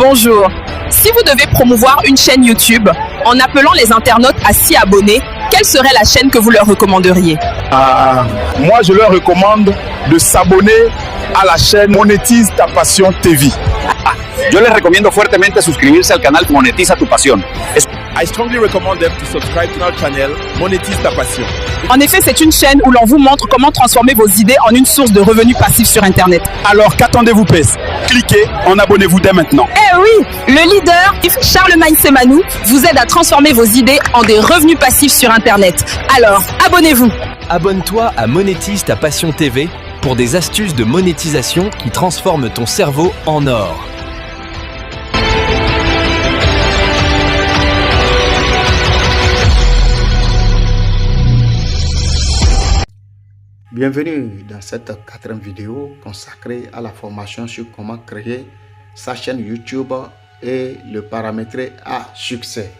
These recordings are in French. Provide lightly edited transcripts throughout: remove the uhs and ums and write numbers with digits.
Bonjour. Si vous devez promouvoir une chaîne YouTube en appelant les internautes à s'y abonner, quelle serait la chaîne que vous leur recommanderiez? Moi, je leur recommande de s'abonner a la chaîne Monétise ta Passion TV. Yo les recomiendo fuertemente suscribirse al canal Monetiza tu Pasión. I strongly recommend them to subscribe to our channel Monétise ta Passion. En effet, c'est une chaîne où l'on vous montre comment transformer vos idées en une source de revenus passifs sur Internet. Alors qu'attendez-vous, PES? Cliquez, abonnez-vous dès maintenant. Eh oui, le leader, Charlemagne Semanou, vous aide à transformer vos idées en des revenus passifs sur Internet. Alors, abonnez-vous. Abonne-toi à Monétise ta Passion TV pour des astuces de monétisation qui transforment ton cerveau en or. Bienvenue dans cette quatrième vidéo consacrée à la formation sur comment créer sa chaîne YouTube et le paramétrer à succès.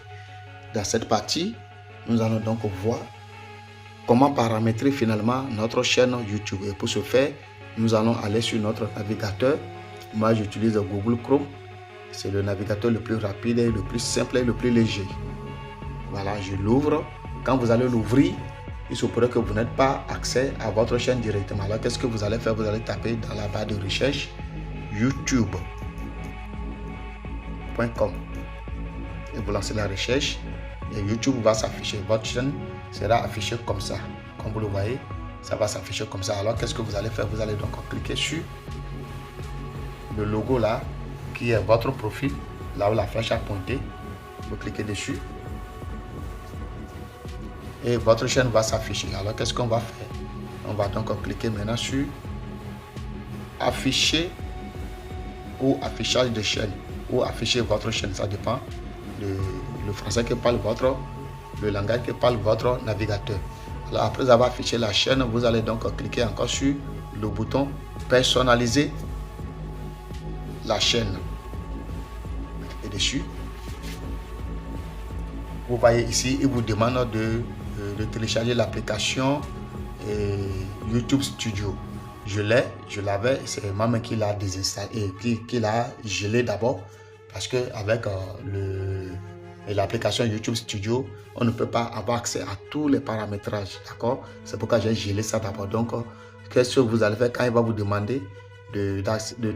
Dans cette partie, nous allons donc voir comment paramétrer finalement notre chaîne YouTube. Et pour ce faire, nous allons aller sur notre navigateur. Moi, j'utilise Google Chrome. C'est le navigateur le plus rapide, et le plus simple et le plus léger. Voilà, je l'ouvre. Quand vous allez l'ouvrir, il se pourrait que vous n'ayez pas accès à votre chaîne directement. Alors, qu'est-ce que vous allez faire? Vous allez taper dans la barre de recherche youtube.com et vous lancez la recherche et YouTube va s'afficher. Votre chaîne sera affichée comme ça. Comme vous le voyez, ça va s'afficher comme ça. Alors, qu'est-ce que vous allez faire? Vous allez donc cliquer sur le logo là, qui est votre profil, là où la flèche a pointé. Vous cliquez dessus. Et votre chaîne va s'afficher. Alors qu'est-ce qu'on va faire? On va donc cliquer maintenant sur afficher ou affichage de chaîne ou afficher votre chaîne. Ça dépend le français que parle le langage que parle votre navigateur. Alors après avoir affiché la chaîne, vous allez donc cliquer encore sur le bouton personnaliser la chaîne. Et dessus, vous voyez ici, il vous demande de télécharger l'application YouTube Studio. Je l'avais, c'est moi-même qui l'a désinstallé et qui l'a gelé d'abord parce que avec l'application YouTube Studio, on ne peut pas avoir accès à tous les paramétrages, d'accord? C'est pourquoi j'ai gelé ça d'abord. Donc, qu'est-ce que vous allez faire quand il va vous demander de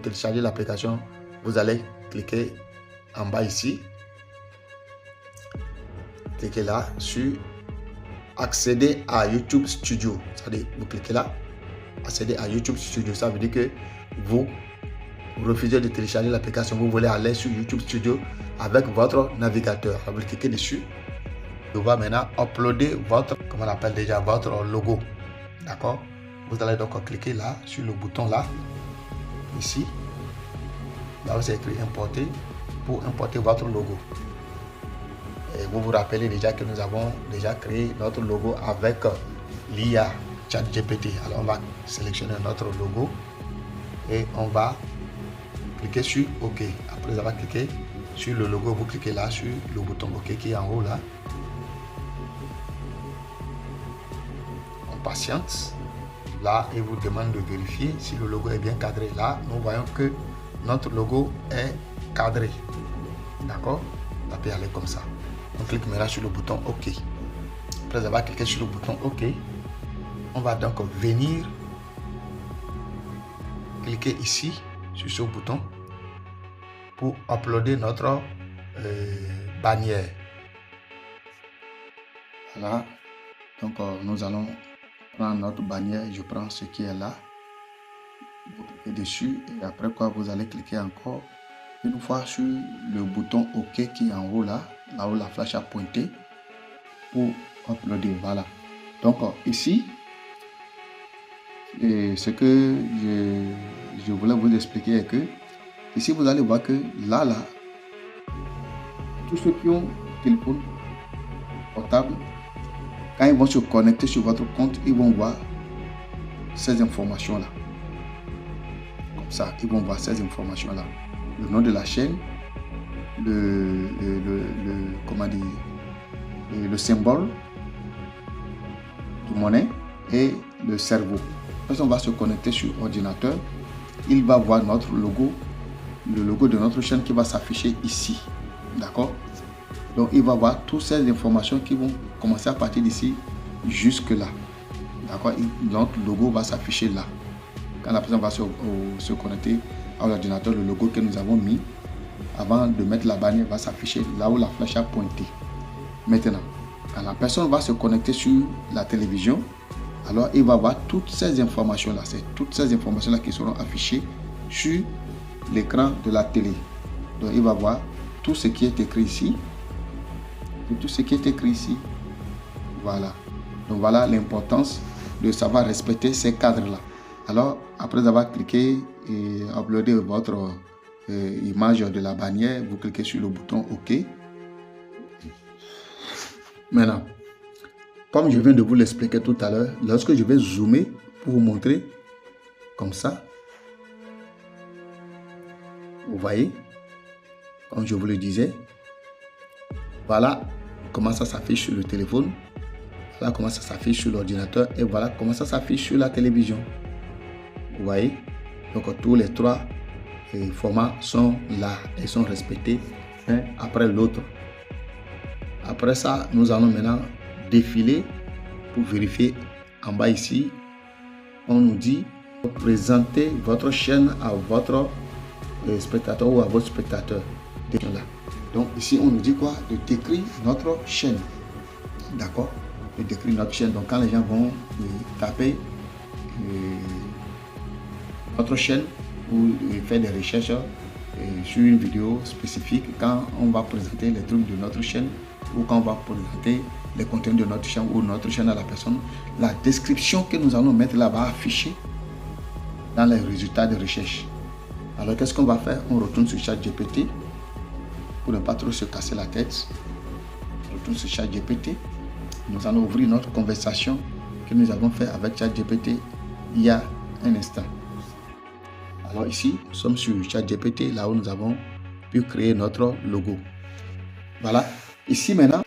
télécharger l'application? Vous allez cliquer en bas ici, cliquez là sur accéder à YouTube Studio. C'est-à-dire, vous cliquez là, accéder à YouTube Studio. Ça veut dire que vous refusez de télécharger l'application. Vous voulez aller sur YouTube Studio avec votre navigateur. Vous cliquez dessus. Vous va maintenant uploader votre, comment on appelle déjà, votre logo. D'accord? Vous allez donc cliquer là, sur le bouton là, ici. Là, vous écrit importer pour importer votre logo. Et vous vous rappelez déjà que nous avons déjà créé notre logo avec l'IA ChatGPT. Alors on va sélectionner notre logo et on va cliquer sur OK. Après avoir cliqué sur le logo, vous cliquez là sur le bouton OK qui est en haut là. On patiente. Là, il vous demande de vérifier si le logo est bien cadré. Là, nous voyons que notre logo est cadré. D'accord? Ça peut aller comme ça. On clique maintenant sur le bouton OK. Après avoir cliqué sur le bouton OK, on va donc venir cliquer ici sur ce bouton pour uploader notre bannière. Voilà. Donc nous allons prendre notre bannière. Je prends ce qui est là. Vous cliquez dessus et après quoi vous allez cliquer encore une fois sur le bouton OK qui est en haut là où la flèche a pointé pour uploader. Voilà. Donc ici, ce que je voulais vous expliquer est que ici vous allez voir que là, tous ceux qui ont téléphone portable, quand ils vont se connecter sur votre compte, ils vont voir ces informations là. Comme ça, ils vont voir ces informations là. Le nom de la chaîne, comment dire, le symbole de monnaie et le cerveau. Quand on va se connecter sur ordinateur, il va voir notre logo le logo de notre chaîne qui va s'afficher ici. D'accord? Donc il va voir toutes ces informations qui vont commencer à partir d'ici jusque là. D'accord? Notre logo va s'afficher là. Quand la personne va se connecter à l'ordinateur, le logo que nous avons mis avant de mettre la bannière va s'afficher là où la flèche a pointé. Maintenant, quand la personne va se connecter sur la télévision, alors il va voir toutes ces informations là. C'est toutes ces informations là qui seront affichées sur l'écran de la télé. Donc il va voir tout ce qui est écrit ici. Et tout ce qui est écrit ici. Voilà. Donc voilà l'importance de savoir respecter ces cadres là. Alors après avoir cliqué et uploadé votre image de la bannière, vous cliquez sur le bouton OK. Maintenant, comme je viens de vous l'expliquer tout à l'heure, lorsque je vais zoomer pour vous montrer comme ça, vous voyez, comme je vous le disais, voilà comment ça s'affiche sur le téléphone, voilà comment ça s'affiche sur l'ordinateur et voilà comment ça s'affiche sur la télévision. Vous voyez, donc tous les trois formats sont là et sont respectés un après l'autre. Après ça, nous allons maintenant défiler pour vérifier en bas ici. On nous dit présenter votre chaîne à votre spectateur ou à votre spectateur. Donc ici on nous dit quoi? De décrire notre chaîne. D'accord? De décrire notre chaîne. Donc quand les gens vont taper notre chaîne ou faire des recherches sur une vidéo spécifique, quand on va présenter les trucs de notre chaîne ou quand on va présenter les contenus de notre chaîne ou notre chaîne à la personne, la description que nous allons mettre là va afficher dans les résultats de recherche. Alors qu'est-ce qu'on va faire? On retourne sur ChatGPT pour ne pas trop se casser la tête. On retourne sur ChatGPT. Nous allons ouvrir notre conversation que nous avons fait avec ChatGPT il y a un instant. Alors ici, nous sommes sur ChatGPT, là où nous avons pu créer notre logo. Voilà. Ici maintenant,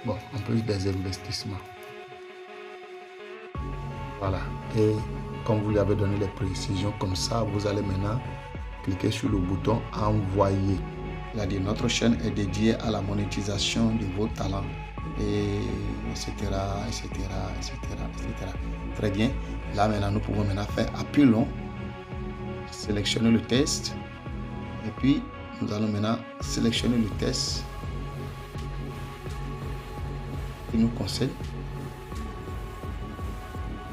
bon, en plus des investissements. Voilà. Et comme vous lui avez donné les précisions comme ça, vous allez maintenant cliquer sur le bouton envoyer. C'est-à-dire notre chaîne est dédiée à la monétisation de vos talents, et etc., etc., etc., etc. Très bien. Là maintenant, nous pouvons maintenant faire appui long, sélectionner le test, et puis nous allons maintenant sélectionner le test qui nous concerne.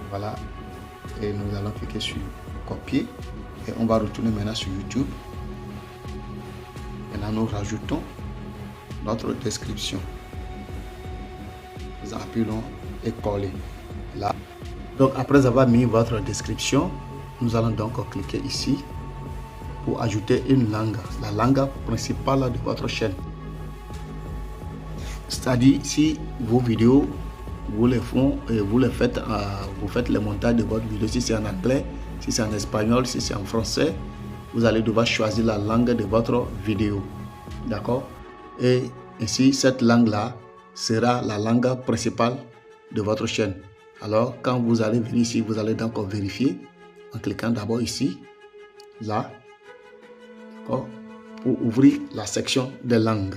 Voilà. Et nous allons cliquer sur copier et on va retourner maintenant sur YouTube. Maintenant nous rajoutons notre description. Nous appuyons et coller là. Donc après avoir mis votre description, nous allons donc cliquer ici pour ajouter une langue, la langue principale de votre chaîne. C'est-à-dire si vos vidéos vous les faites, vous faites le montage de votre vidéo, si c'est en anglais, si c'est en espagnol, si c'est en français, vous allez devoir choisir la langue de votre vidéo. D'accord? Et ainsi, cette langue-là sera la langue principale de votre chaîne. Alors, quand vous allez venir ici, vous allez donc vérifier en cliquant d'abord ici, là, d'accord, pour ouvrir la section des langues.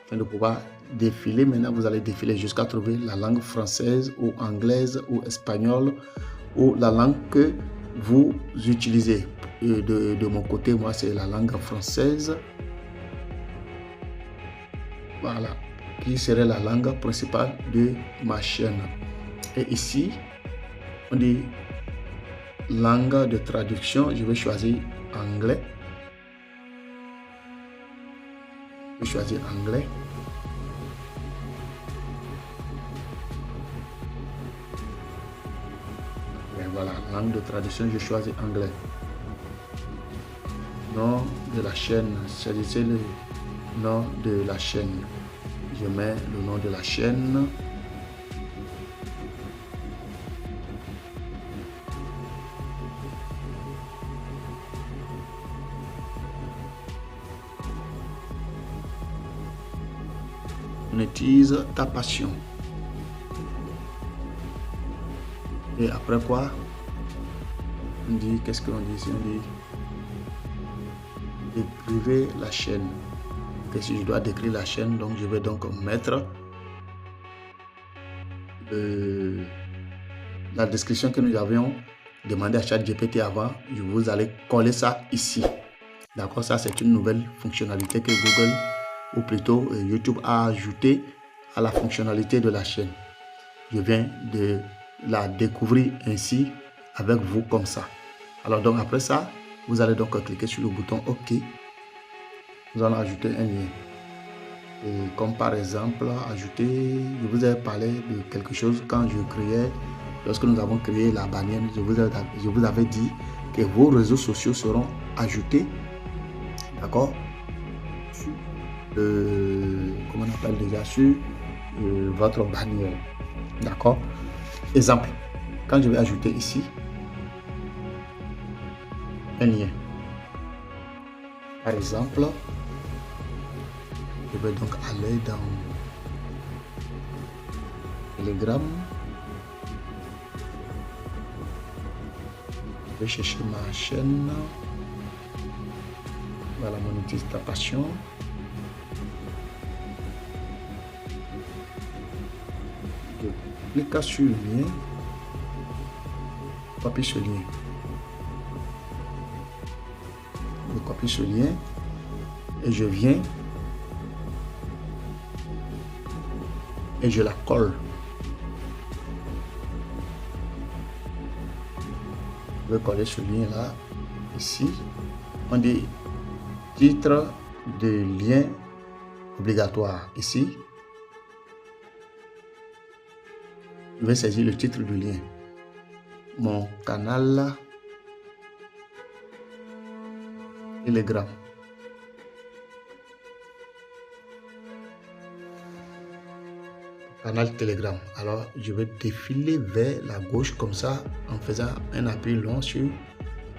Afin de pouvoir défiler, maintenant vous allez défiler jusqu'à trouver la langue française ou anglaise ou espagnole ou la langue que vous utilisez. Et de mon côté, moi c'est la langue française. Voilà, qui serait la langue principale de ma chaîne. Et ici, on dit langue de traduction, je vais choisir anglais. Je vais choisir anglais. Et voilà, langue de traduction, je choisis anglais. Nom de la chaîne, choisissez le nom de la chaîne. Je mets le nom de la chaîne. monétise ta passion. Et après quoi, on dit, qu'est-ce qu'on dit ici? On dit décrivez la chaîne. Et si je dois décrire la chaîne, donc je vais donc mettre la description que nous avions demandé à ChatGPT avant. Vous allez coller ça ici. D'accord, ça c'est une nouvelle fonctionnalité que Google, ou plutôt YouTube, a ajouté à la fonctionnalité de la chaîne. Je viens de la découvrir ainsi avec vous comme ça. Alors donc après ça, vous allez donc cliquer sur le bouton OK. Nous allons ajouter un lien. Et comme par exemple, ajouter, je vous ai parlé de quelque chose quand je créais, lorsque nous avons créé la bannière, je vous avais dit que vos réseaux sociaux seront ajoutés, d'accord, comment on appelle déjà, sur votre bannière, d'accord. Exemple, quand je vais ajouter ici un lien, par exemple, je vais donc aller dans Telegram. Je vais chercher ma chaîne. Voilà, monétise ta passion. Je clique sur le lien. Copie ce lien. Je copie ce lien et je viens et je la colle. Je vais coller ce lien là ici. On dit titre de lien obligatoire ici. Je vais saisir le titre du lien. Mon canal Telegram. Canal Telegram. Alors, je vais défiler vers la gauche comme ça en faisant un appui long sur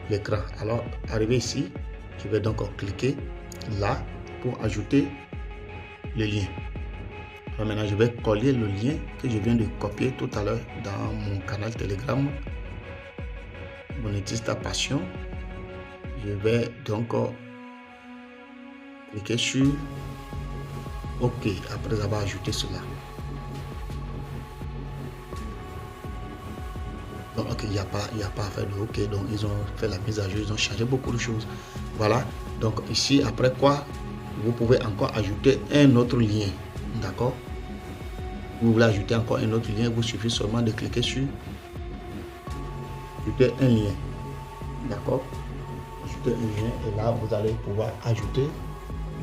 l'écran. Alors, arrivé ici, je vais donc cliquer là pour ajouter le lien. Alors maintenant, je vais coller le lien que je viens de copier tout à l'heure dans mon canal Telegram. Monétise ta passion. Je vais donc cliquer sur OK après avoir ajouté cela. Donc OK, il n'y a pas à faire de OK. Donc ils ont fait la mise à jour, ils ont changé beaucoup de choses. Voilà. Donc ici, après quoi, vous pouvez encore ajouter un autre lien. D'accord. Vous voulez ajouter encore un autre lien, vous suffit seulement de cliquer sur ajouter un lien. D'accord. Ajouter un lien et là vous allez pouvoir ajouter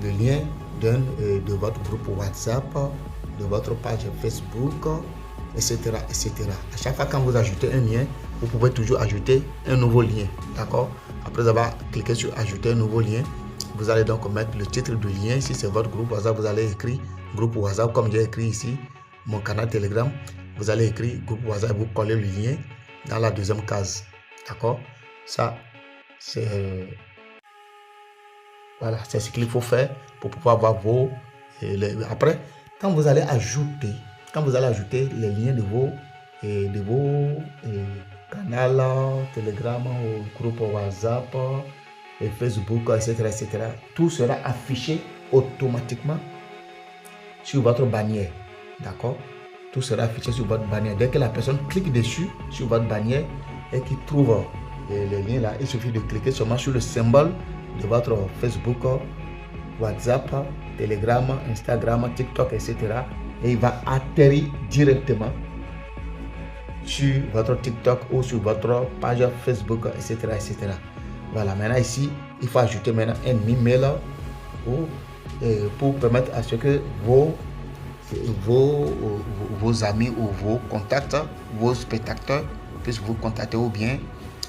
le lien de votre groupe WhatsApp, de votre page Facebook, etc., etc. À chaque fois quand vous ajoutez un lien, vous pouvez toujours ajouter un nouveau lien. D'accord. Après avoir cliqué sur ajouter un nouveau lien, vous allez donc mettre le titre du lien. Si c'est votre groupe WhatsApp, vous allez écrire groupe WhatsApp comme j'ai écrit ici mon canal Telegram. Vous allez écrire groupe WhatsApp, vous collez le lien dans la deuxième case. D'accord. Ça c'est voilà, c'est ce qu'il faut faire pour pouvoir avoir vos après quand vous allez ajouter les liens de vos canaux Telegram, groupe WhatsApp et Facebook, etc., etc. Tout sera affiché automatiquement sur votre bannière. D'accord. Tout sera affiché sur votre bannière. Dès que la personne clique dessus sur votre bannière et qu'il trouve les liens là, il suffit de cliquer seulement sur le symbole de votre Facebook, WhatsApp, Telegram, Instagram, TikTok, etc. Et il va atterrir directement sur votre TikTok ou sur votre page Facebook, etc., etc. Voilà, maintenant ici, il faut ajouter maintenant un email pour permettre à ce que vos amis ou vos contacts, vos spectateurs puissent vous contacter ou bien,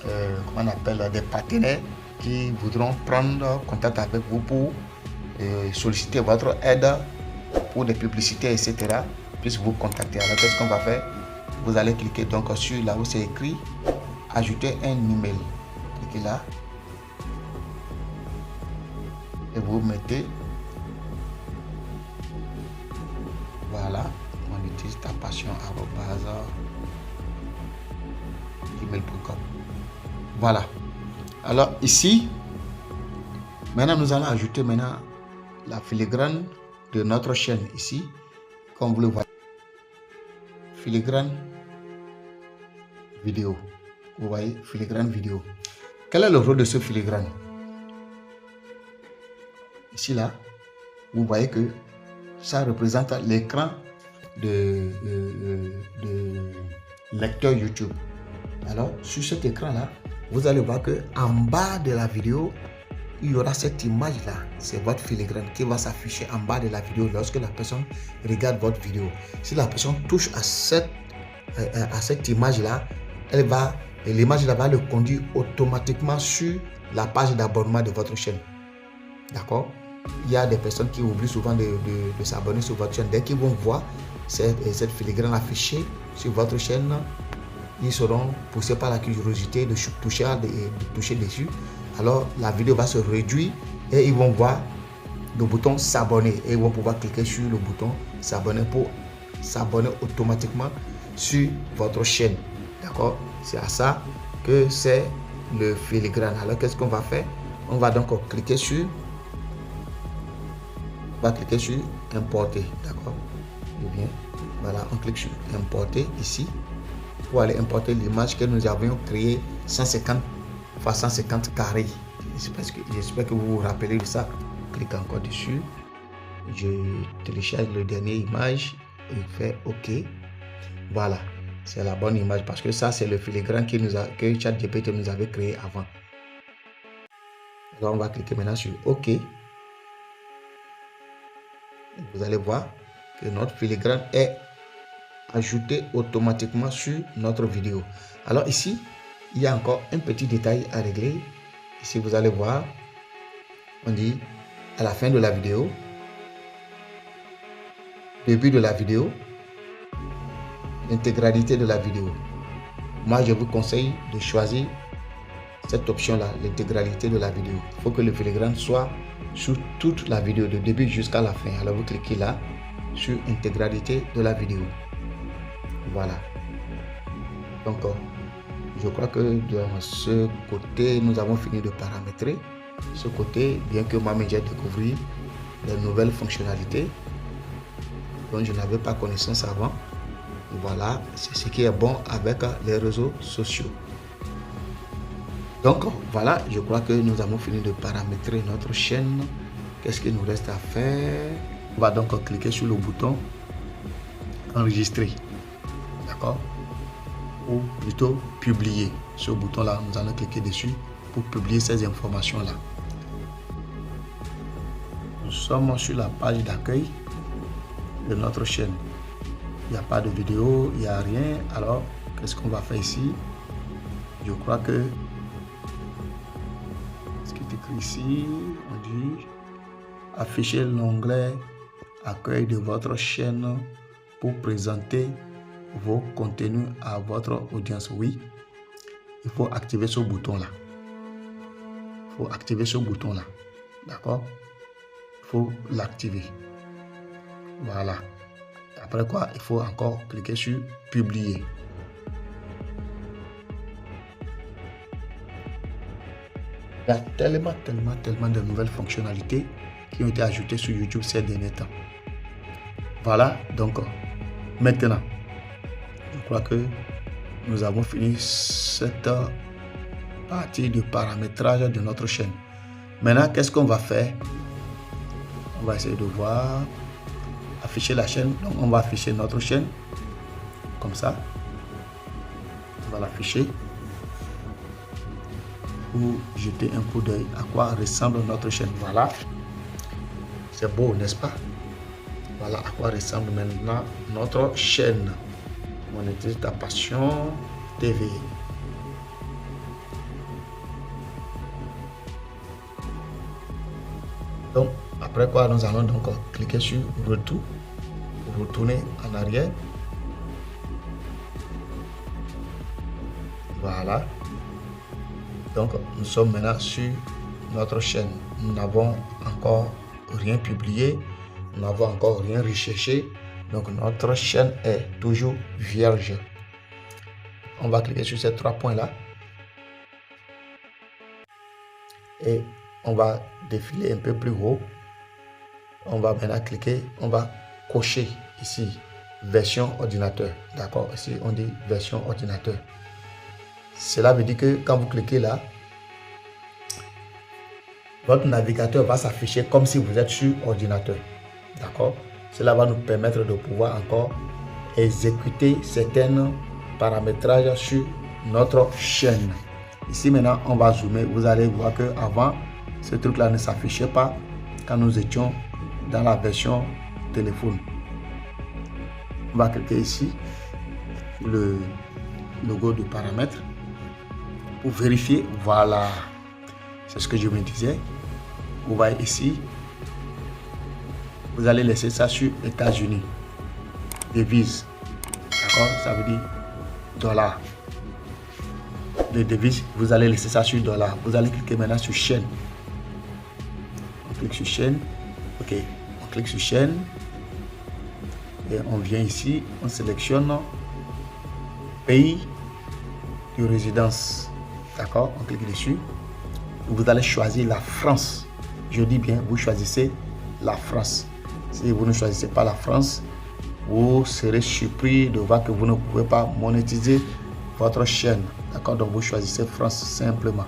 comment on appelle, des partenaires qui voudront prendre contact avec vous pour solliciter votre aide pour des publicités, etc., puissent vous contacter. Alors qu'est-ce qu'on va faire? Vous allez cliquer donc sur là où c'est écrit ajouter un email. Cliquez là et vous mettez monétiser-ta-passion@gmail.com. Voilà. Alors ici, maintenant nous allons ajouter maintenant la filigrane de notre chaîne ici, comme vous le voyez. Filigrane vidéo. Vous voyez, filigrane vidéo. Quel est le rôle de ce filigrane? Ici là, vous voyez que ça représente l'écran de lecteur YouTube. Alors sur cet écran là, vous allez voir que en bas de la vidéo, il y aura cette image là. C'est votre filigrane qui va s'afficher en bas de la vidéo lorsque la personne regarde votre vidéo. Si la personne touche à cette image là, l'image là va le conduire automatiquement sur la page d'abonnement de votre chaîne. D'accord? Il y a des personnes qui oublient souvent de s'abonner sur votre chaîne. Dès qu'ils vont voir cette filigrane affichée sur votre chaîne, ils seront poussés par la curiosité de toucher dessus. Alors la vidéo va se réduire et ils vont voir le bouton s'abonner et ils vont pouvoir cliquer sur le bouton s'abonner pour s'abonner automatiquement sur votre chaîne. D'accord? C'est à ça que c'est le filigrane. Alors qu'est-ce qu'on va faire? On va donc cliquer sur importer. D'accord? Bien. Voilà, on clique sur importer ici pour aller importer l'image que nous avions créée 150 x 150 carrés. J'espère que vous vous rappelez de ça. Clique encore dessus. Je télécharge le dernier image et fais OK. Voilà, c'est la bonne image parce que ça c'est le filigrane que ChatGPT nous avait créé avant. Alors on va cliquer maintenant sur OK. Et vous allez voir que notre filigrane est ajouté automatiquement sur notre vidéo. Alors ici, il y a encore un petit détail à régler. Ici, vous allez voir, on dit à la fin de la vidéo, début de la vidéo, l'intégralité de la vidéo. Moi, je vous conseille de choisir cette option-là, l'intégralité de la vidéo. Il faut que le filigrane soit sur toute la vidéo, de début jusqu'à la fin. Alors, vous cliquez là, sur intégralité de la vidéo. Voilà. Donc, je crois que dans ce côté, nous avons fini de paramétrer. Ce côté, bien que moi-même j'ai découvert de nouvelles fonctionnalités dont je n'avais pas connaissance avant. Voilà, c'est ce qui est bon avec les réseaux sociaux. Donc voilà, je crois que nous avons fini de paramétrer notre chaîne. Qu'est-ce qu'il nous reste à faire? On va donc cliquer sur le bouton enregistrer. D'accord? Ou plutôt publier. Ce bouton là, nous allons cliquer dessus pour publier ces informations là. Nous sommes sur la page d'accueil de notre chaîne. Il n'y a pas de vidéo, il n'y a rien. Alors qu'est-ce qu'on va faire ici? Je crois que ce qui est écrit ici, on dit afficher l'onglet accueil de votre chaîne pour présenter vos contenus à votre audience. Oui, il faut activer ce bouton là. Il faut activer ce bouton là. D'accord? Il faut l'activer. Voilà. Après quoi, il faut encore cliquer sur publier. Il y a tellement de nouvelles fonctionnalités qui ont été ajoutées sur YouTube ces derniers temps. Voilà, donc maintenant, je crois que nous avons fini cette partie de paramétrage de notre chaîne. Maintenant, qu'est-ce qu'on va faire? On va essayer de voir, afficher la chaîne. Donc, on va afficher notre chaîne comme ça. On va l'afficher pour jeter un coup d'œil à quoi ressemble notre chaîne. Voilà, c'est beau, n'est-ce pas? Voilà à quoi ressemble maintenant notre chaîne Monétise ta passion TV. Donc après quoi, nous allons donc cliquer sur retour pour retourner en arrière. Voilà. Donc nous sommes maintenant sur notre chaîne. Nous n'avons encore rien publié, nous n'avons encore rien recherché, Donc notre chaîne est toujours vierge. On va cliquer sur ces 3 points là. Et on va défiler un peu plus haut. On va maintenant cliquer, on va cocher ici version ordinateur. D'accord, ici on dit version ordinateur. Cela veut dire que quand vous cliquez là, votre navigateur va s'afficher comme si vous êtes sur ordinateur. D'accord, cela va nous permettre de pouvoir encore exécuter certains paramétrages sur notre chaîne. Ici maintenant on va zoomer. Vous allez voir que avant ce truc là ne s'affichait pas quand nous étions dans la version téléphone. On va cliquer ici le logo de paramètres pour vérifier. Voilà, c'est ce que je me disais. Vous voyez ici, vous allez laisser ça sur États-Unis, devise. D'accord, ça veut dire dollar. Les devises, vous allez laisser ça sur dollar. Vous allez cliquer maintenant sur chaîne. On clique sur chaîne. Ok, on clique sur chaîne. Et on vient ici, on sélectionne pays de résidence. D'accord, on clique dessus. Vous allez choisir la France. Je dis bien, vous choisissez la France. Si vous ne choisissez pas la France, vous serez surpris de voir que vous ne pouvez pas monétiser votre chaîne. D'accord, donc vous choisissez France simplement.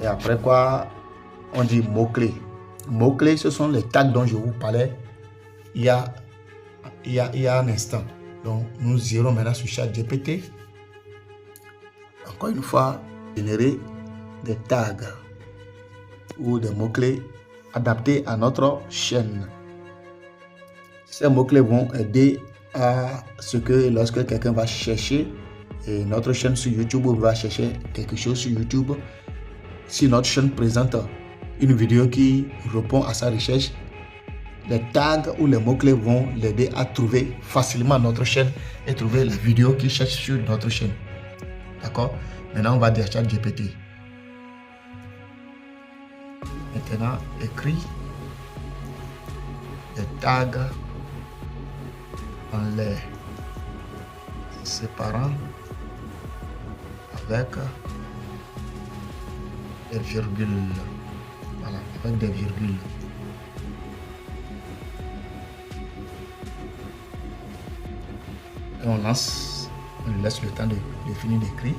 Et après quoi, on dit mots-clés. Mots-clés, ce sont les tags dont je vous parlais il y a un instant. Donc nous irons maintenant sur ChatGPT. Encore une fois, générer des tags ou des mots-clés adaptés à notre chaîne. Ces mots-clés vont aider à ce que lorsque quelqu'un va chercher notre chaîne sur YouTube, ou va chercher quelque chose sur YouTube, si notre chaîne présente une vidéo qui répond à sa recherche, les tags ou les mots-clés vont l'aider à trouver facilement notre chaîne et trouver les vidéos qu'il cherche sur notre chaîne. D'accord? Maintenant, on va dire ChatGPT. Maintenant, écrit des tags en les séparant avec des virgules. Voilà, avec des virgules. Et on lance, on lui laisse le temps de finir d'écrire.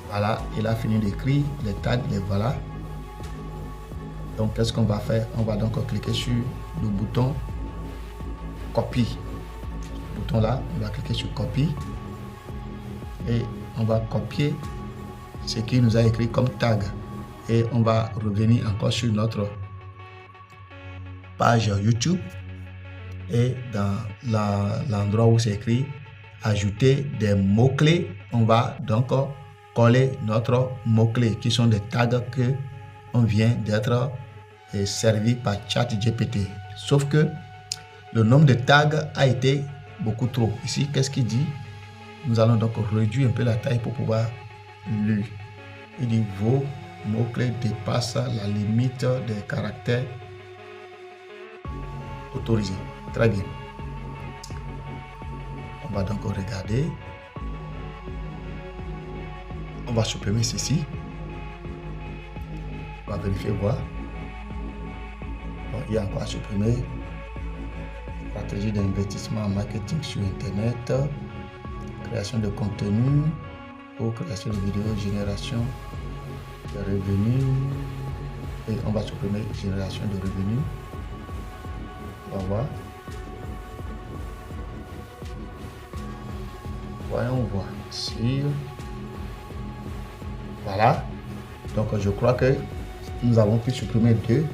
Voilà, il a fini d'écrire, les tags, les voilà. Donc, qu'est-ce qu'on va faire? On va donc cliquer sur le bouton copie. Le bouton là, on va cliquer sur copie. Et on va copier ce qu'il nous a écrit comme tag. Et on va revenir encore sur notre page YouTube. Et dans l'endroit où c'est écrit ajouter des mots-clés, on va donc coller notre mot-clé qui sont des tags que on vient d'être servi par ChatGPT. Sauf que le nombre de tags a été beaucoup trop. Ici, qu'est-ce qu'il dit? Nous allons donc réduire un peu la taille pour pouvoir lire. Il dit vos mots-clés dépassent la limite des caractères autorisés. Très bien. On va donc regarder. On va supprimer ceci. On va vérifier, voir. Bon, il y a encore à supprimer. Stratégie d'investissement en marketing sur Internet. Création de contenu. Ou création de vidéos, génération de revenus. Et on va supprimer génération de revenus. On va voir. Voyons voir sur. Voilà. Donc je crois que nous avons pu supprimer 2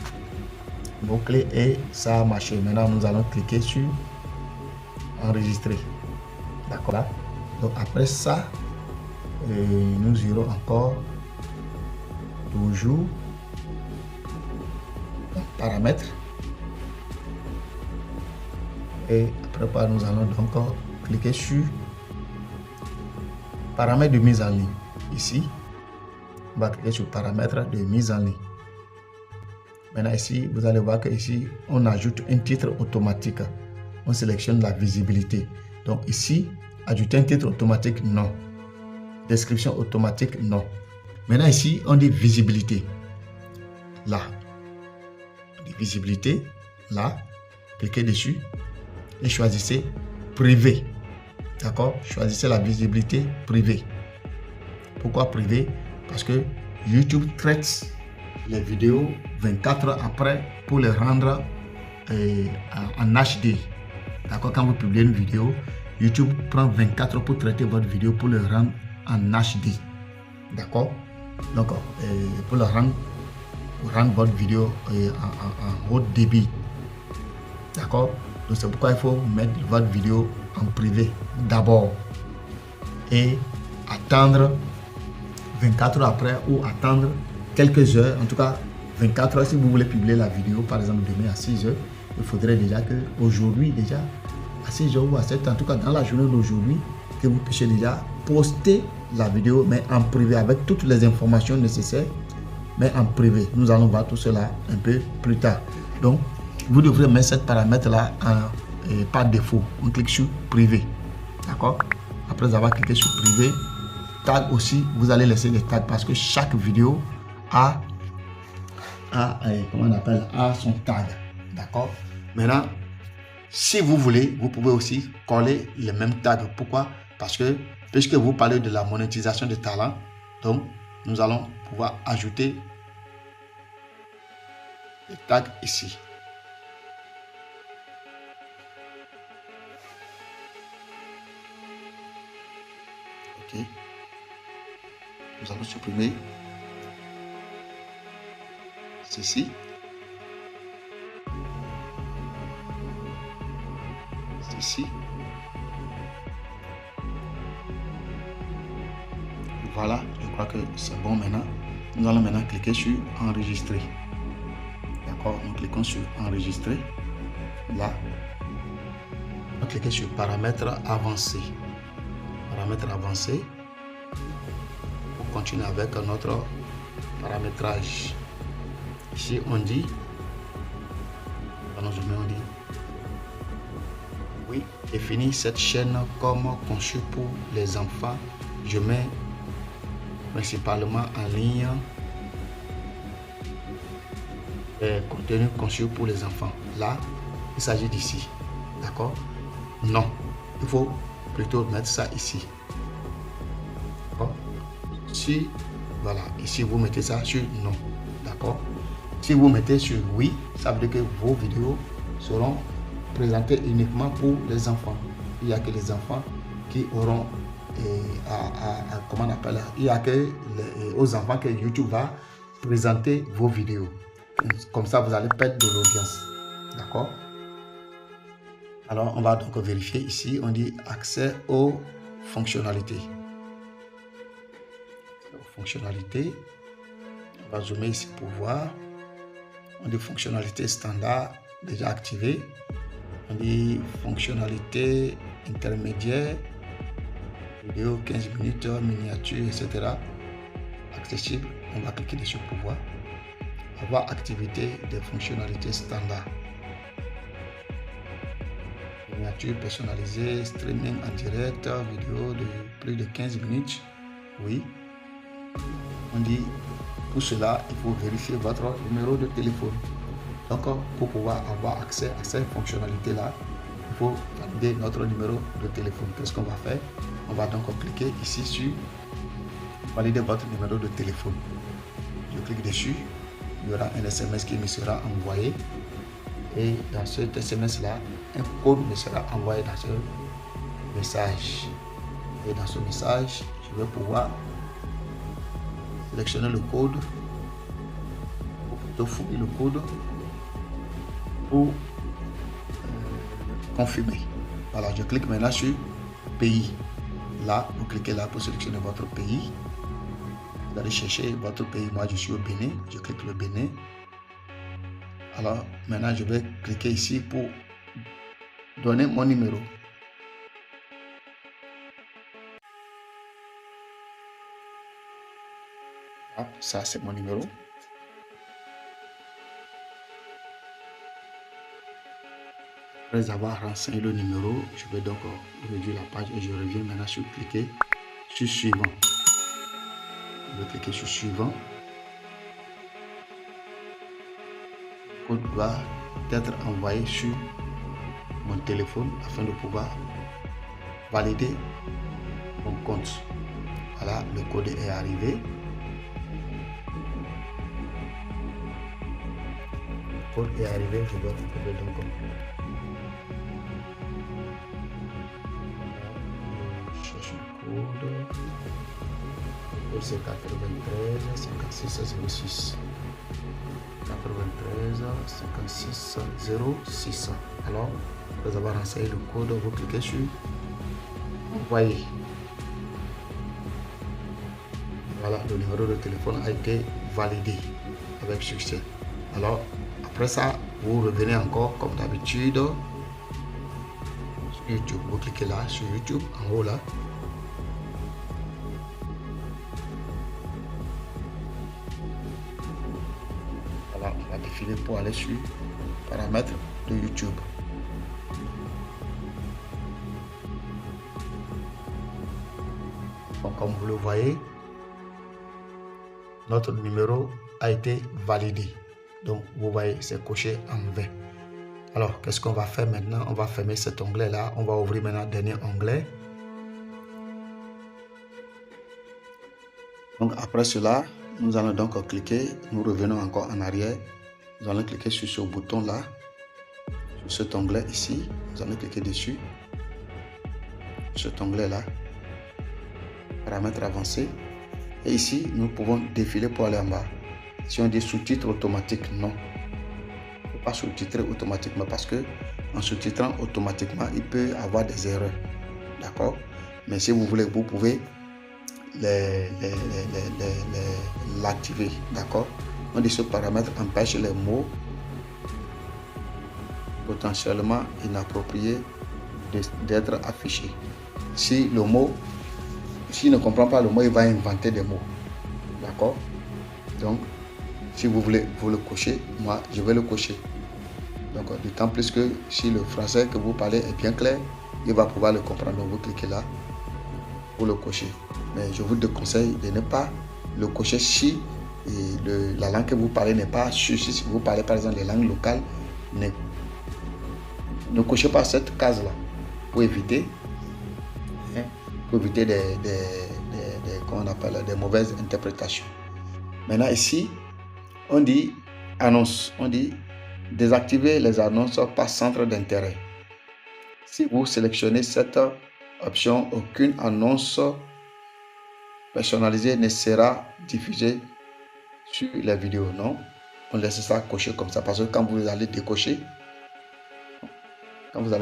mots-clés et ça a marché. Maintenant nous allons cliquer sur enregistrer. D'accord. Donc après ça, nous irons encore toujours dans paramètres. Et après quoi, nous allons donc cliquer sur paramètres de mise en ligne. Ici, on va cliquer sur paramètres de mise en ligne. Maintenant ici, vous allez voir que ici, on ajoute un titre automatique. On sélectionne la visibilité. Donc ici, ajouter un titre automatique, non. Description automatique, non. Maintenant ici, on dit visibilité. Là. On dit visibilité. Là. Cliquez dessus et choisissez privé. D'accord? Choisissez la visibilité privée. Pourquoi privé? Parce que YouTube traite les vidéos 24 heures après pour les rendre en HD. D'accord? Quand vous publiez une vidéo, YouTube prend 24 heures pour traiter votre vidéo pour le rendre en HD. D'accord? Donc, pour rendre votre vidéo en haut débit. D'accord? Donc, c'est pourquoi il faut mettre votre vidéo en privé d'abord et attendre 24 heures après ou attendre quelques heures, en tout cas 24 heures si vous voulez publier la vidéo, par exemple demain à 6 heures, il faudrait déjà que aujourd'hui déjà à 6 heures ou à 7 heures, en tout cas dans la journée d'aujourd'hui, que vous puissiez déjà poster la vidéo mais en privé avec toutes les informations nécessaires mais en privé. Nous allons voir tout cela un peu plus tard. Donc vous devrez mettre ce paramètre là par défaut. On clique sur privé. D'accord? Après avoir cliqué sur privé, tag aussi, vous allez laisser des tags parce que chaque vidéo a comment on appelle, a son tag. D'accord? Maintenant, si vous voulez, vous pouvez aussi coller les mêmes tags. Pourquoi? Parce que puisque vous parlez de la monétisation de talent, donc nous allons pouvoir ajouter les tags ici. Ok. Nous allons supprimer ceci. Ceci. Voilà, je crois que c'est bon maintenant. Nous allons maintenant cliquer sur enregistrer. D'accord, nous cliquons sur enregistrer. Là, on va cliquer sur paramètres avancés. Paramètres avancés. On continue avec notre paramétrage. Ici, on dit, on dit, oui, définir cette chaîne comme conçue pour les enfants. Je mets principalement en ligne contenu conçu pour les enfants. Là, il s'agit d'ici. D'accord? Non. Il faut plutôt mettre ça ici. D'accord? Si, voilà, ici vous mettez ça sur non. D'accord? Si vous mettez sur oui, ça veut dire que vos vidéos seront présentées uniquement pour les enfants. Il n'y a que les enfants qui auront comment on appelle, il n'y a que aux enfants que YouTube va présenter vos vidéos. Comme ça, vous allez perdre de l'audience. D'accord? Alors, on va donc vérifier ici. On dit accès aux fonctionnalités. Fonctionnalités. On va zoomer ici pour voir. On dit fonctionnalité standard déjà activée. On dit fonctionnalité intermédiaire. Vidéo 15 minutes, miniature, etc. Accessible. On va cliquer dessus pour voir. Avoir activité des fonctionnalités standards. Miniature personnalisée, streaming en direct, vidéo de plus de 15 minutes. Oui. On dit, pour cela, il faut vérifier votre numéro de téléphone. Donc, pour pouvoir avoir accès à cette fonctionnalité-là, il faut valider notre numéro de téléphone. Qu'est-ce qu'on va faire? On va donc cliquer ici sur valider votre numéro de téléphone. Je clique dessus. Il y aura un SMS qui me sera envoyé. Et dans cet SMS-là, un code me sera envoyé dans ce message. Et dans ce message, je vais pouvoir sélectionner le code, ou plutôt fournir le code pour confirmer. Voilà, je clique maintenant sur pays. Là, vous cliquez là pour sélectionner votre pays. Vous allez chercher votre pays. Moi, je suis au Bénin. Je clique le Bénin. Alors, maintenant, je vais cliquer ici pour donner mon numéro. Ça, c'est mon numéro. Après avoir renseigné le numéro, je vais donc réduire la page et je reviens maintenant sur cliquer sur suivant. Je vais cliquer sur suivant. Le code doit être envoyé sur mon téléphone afin de pouvoir valider mon compte. Voilà, le code est arrivé. Le code est arrivé, je dois trouver donc cherche le code. Le code c'est 93 56 06. 93 56 06. Alors, après avoir renseigné le code, vous cliquez sur envoyer. Voilà, le numéro de téléphone a été validé avec succès. Alors, après ça, vous revenez encore comme d'habitude sur YouTube. Vous cliquez là sur YouTube, en haut là. Voilà, on va défiler pour aller sur paramètres de YouTube. Donc, comme vous le voyez, notre numéro a été validé. Donc, vous voyez, c'est coché en vert. Alors, qu'est-ce qu'on va faire maintenant? On va fermer cet onglet-là. On va ouvrir maintenant le dernier onglet. Donc, après cela, nous allons donc cliquer. Nous revenons encore en arrière. Nous allons cliquer sur ce bouton-là, sur cet onglet ici. Nous allons cliquer dessus. Cet onglet-là. Paramètres avancés. Et ici, nous pouvons défiler pour aller en bas. Si on dit sous-titre automatique, non. Il ne faut pas sous-titrer automatiquement parce que en sous-titrant automatiquement, il peut avoir des erreurs. D'accord? Mais si vous voulez, vous pouvez l'activer. D'accord? On dit ce paramètre empêche les mots potentiellement inappropriés d'être affichés. Si le mot, s'il ne comprend pas le mot, il va inventer des mots. D'accord? Donc, si vous voulez vous le cocher, moi, je vais le cocher. Donc, d'autant plus que si le français que vous parlez est bien clair, il va pouvoir le comprendre. Donc, vous cliquez là pour le cocher. Mais je vous déconseille de ne pas le cocher si la langue que vous parlez n'est pas sûre. Si vous parlez par exemple les langues locales, ne cochez pas cette case-là pour éviter des mauvaises interprétations. Maintenant ici, on dit annonce, on dit désactiver les annonces par centre d'intérêt. Si vous sélectionnez cette option, aucune annonce personnalisée ne sera diffusée sur les vidéos. Non, on laisse ça cocher comme ça parce que quand vous allez décocher, vous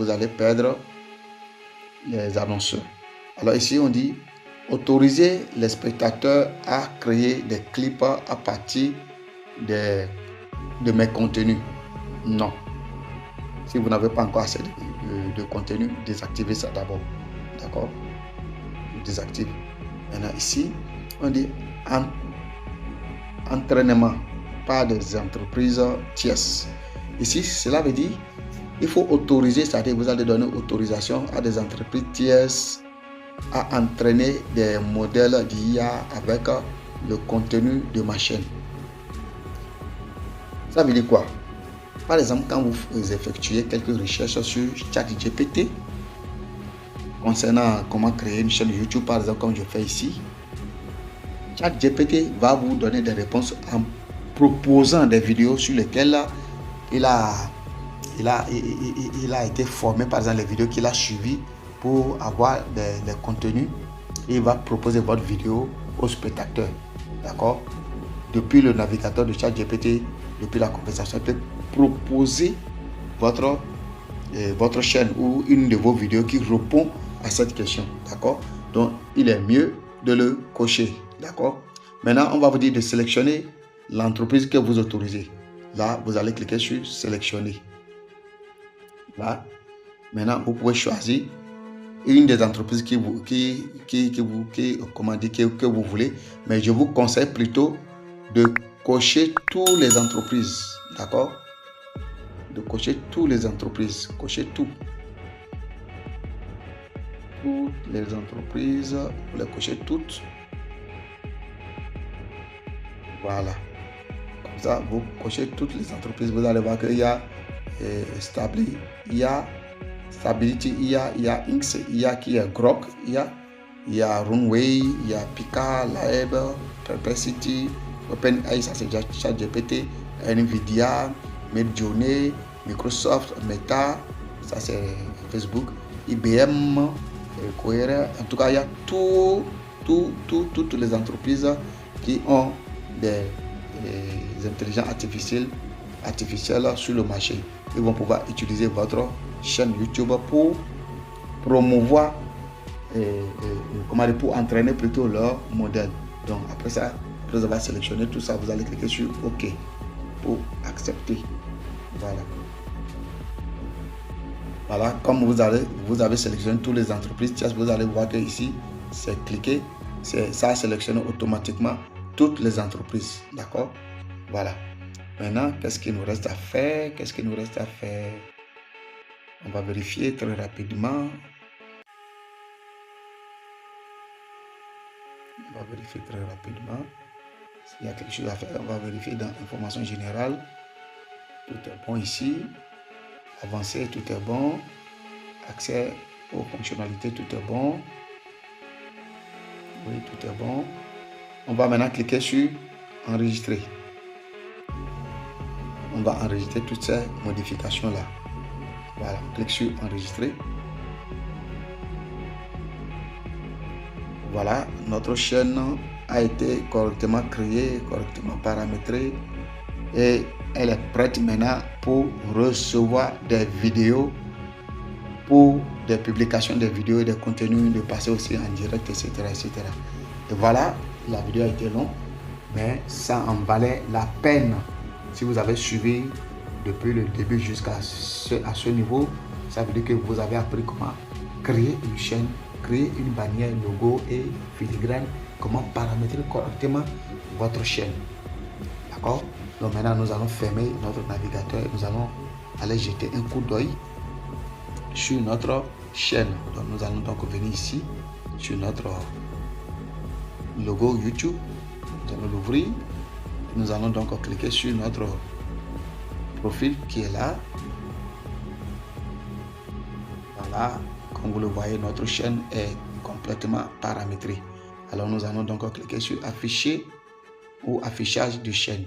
allez perdre les annonceurs. Alors ici, on dit autoriser les spectateurs à créer des clips à partir de mes contenus. Non. Si vous n'avez pas encore assez de contenu, désactivez ça d'abord. D'accord? Désactive. Maintenant ici, on dit entraînement par des entreprises tierces. Ici, cela veut dire il faut autoriser, c'est-à-dire vous allez donner autorisation à des entreprises tierces à entraîner des modèles d'IA avec le contenu de ma chaîne. Ça veut dire quoi? Par exemple, quand vous effectuez quelques recherches sur ChatGPT concernant comment créer une chaîne YouTube, par exemple, comme je fais ici, ChatGPT va vous donner des réponses en proposant des vidéos sur lesquelles il a été formé, par exemple les vidéos qu'il a suivies pour avoir des contenus. Il va proposer votre vidéo aux spectateurs. D'accord? Depuis le navigateur de ChatGPT, depuis la conversation, il peut proposer votre chaîne ou une de vos vidéos qui répond à cette question. D'accord? Donc, il est mieux de le cocher. D'accord? Maintenant, on va vous dire de sélectionner l'entreprise que vous autorisez. Là, vous allez cliquer sur sélectionner. Là, maintenant, vous pouvez choisir une des entreprises que vous voulez, mais je vous conseille plutôt de cocher toutes les entreprises. D'accord? de cocher toutes les entreprises. Cocher tout. Toutes les entreprises, vous les cochez toutes. Voilà. Comme ça, vous cochez toutes les entreprises. Vous allez voir qu'il y a Stability, il y a Stability, il y a Inks, il y a qui est Grok, il y a Runway, il y a Pika, Lab, Perplexity, OpenAI, ça c'est déjà ChatGPT, Nvidia, Midjourney, Microsoft, Meta, ça c'est Facebook, IBM, Cohere. En tout cas, il y a toutes les entreprises qui ont des intelligences artificielles sur le marché. Ils vont pouvoir utiliser votre chaîne YouTube pour promouvoir pour entraîner plutôt leur modèle. Donc après ça, vous avez sélectionné tout ça, vous allez cliquer sur OK pour accepter. Voilà, comme vous avez sélectionné toutes les entreprises, vous allez voir que ici c'est cliqué, ça a sélectionné automatiquement toutes les entreprises. D'accord? Voilà. Maintenant, qu'est-ce qu'il nous reste à faire? On va vérifier très rapidement. S'il y a quelque chose à faire, on va vérifier dans information générale. Tout est bon ici. Avancer, tout est bon. Accès aux fonctionnalités, tout est bon. Oui, tout est bon. On va maintenant cliquer sur enregistrer. On va enregistrer toutes ces modifications-là. Voilà, on clique sur enregistrer. Voilà, notre chaîne a été correctement créée, correctement paramétrée et elle est prête maintenant pour recevoir des vidéos, pour des publications des vidéos et des contenus, de passer aussi en direct, etc. Et voilà, la vidéo a été longue, mais ça en valait la peine. Si vous avez suivi depuis le début jusqu'à ce niveau, ça veut dire que vous avez appris comment créer une chaîne, créer une bannière, logo et filigrane, comment paramétrer correctement votre chaîne. D'accord? Donc maintenant, nous allons fermer notre navigateur et nous allons aller jeter un coup d'œil sur notre chaîne. Donc nous allons donc venir ici sur notre logo YouTube. Nous allons l'ouvrir. Nous allons donc cliquer sur notre profil qui est là. Voilà, comme vous le voyez, notre chaîne est complètement paramétrée. Alors nous allons donc cliquer sur afficher ou affichage de chaîne.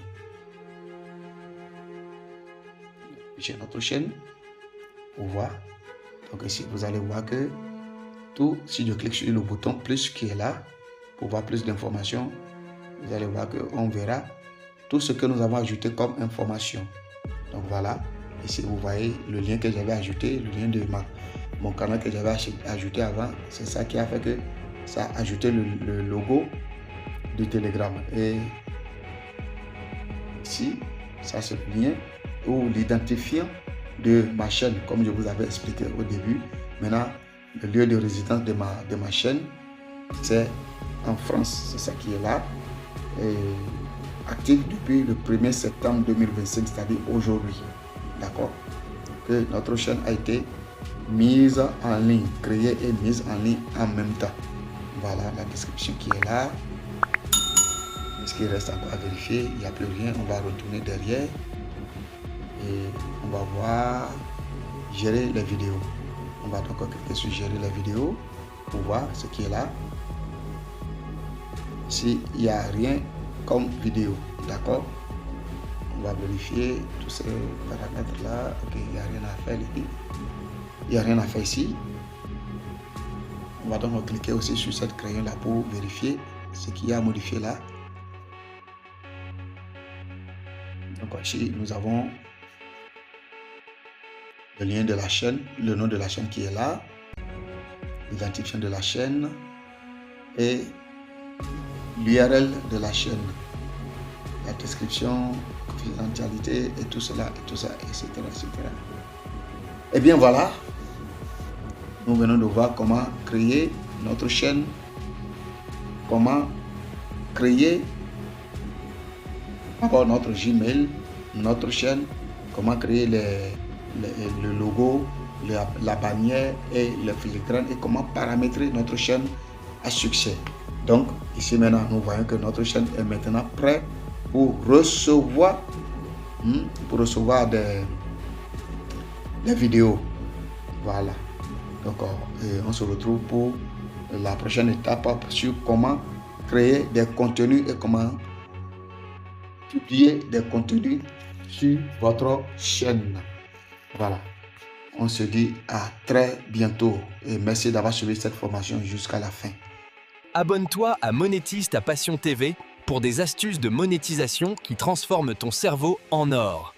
Afficher notre chaîne pour voir. Donc ici vous allez voir que tout, si je clique sur le bouton plus qui est là pour voir plus d'informations, vous allez voir qu'on verra tout ce que nous avons ajouté comme information. Donc voilà, ici vous voyez le lien que j'avais ajouté, le lien de mon canal que j'avais ajouté avant. C'est ça qui a fait que ça a ajouté le logo de Telegram. Et ici, ça c'est le lien ou l'identifiant de ma chaîne, comme je vous avais expliqué au début. Maintenant, le lieu de résidence de ma chaîne, c'est en France, c'est ça qui est là. Et actif depuis le 1er septembre 2025, c'est-à-dire aujourd'hui. D'accord? Que notre chaîne a été mise en ligne, créée et mise en ligne en même temps. Voilà la description qui est là. Ce qui reste encore à vérifier, il n'y a plus rien. On va retourner derrière et on va voir gérer les vidéos. On va donc cliquer sur gérer les vidéos pour voir ce qui est là. S'il n'y a rien comme vidéo, d'accord, on va vérifier tous ces paramètres là. Ok, il n'y a rien à faire ici. Il n'y a rien à faire ici. On va donc cliquer aussi sur cette crayon là pour vérifier ce qu'il y a à modifier là. Donc ici nous avons le lien de la chaîne, le nom de la chaîne qui est là, l'identifiant de la chaîne et l'URL de la chaîne, la description, confidentialité et tout cela, et tout ça, etc. Et bien voilà, nous venons de voir comment créer notre chaîne, comment créer d'abord notre Gmail, notre chaîne comment créer le logo, la bannière et le filigrane et comment paramétrer notre chaîne à succès. Donc ici maintenant nous voyons que notre chaîne est maintenant prête pour recevoir des vidéos. Voilà. Donc on se retrouve pour la prochaine étape sur comment créer des contenus et comment publier des contenus sur votre chaîne. Voilà. On se dit à très bientôt et merci d'avoir suivi cette formation jusqu'à la fin. Abonne-toi à Monétise ta passion TV pour des astuces de monétisation qui transforment ton cerveau en or.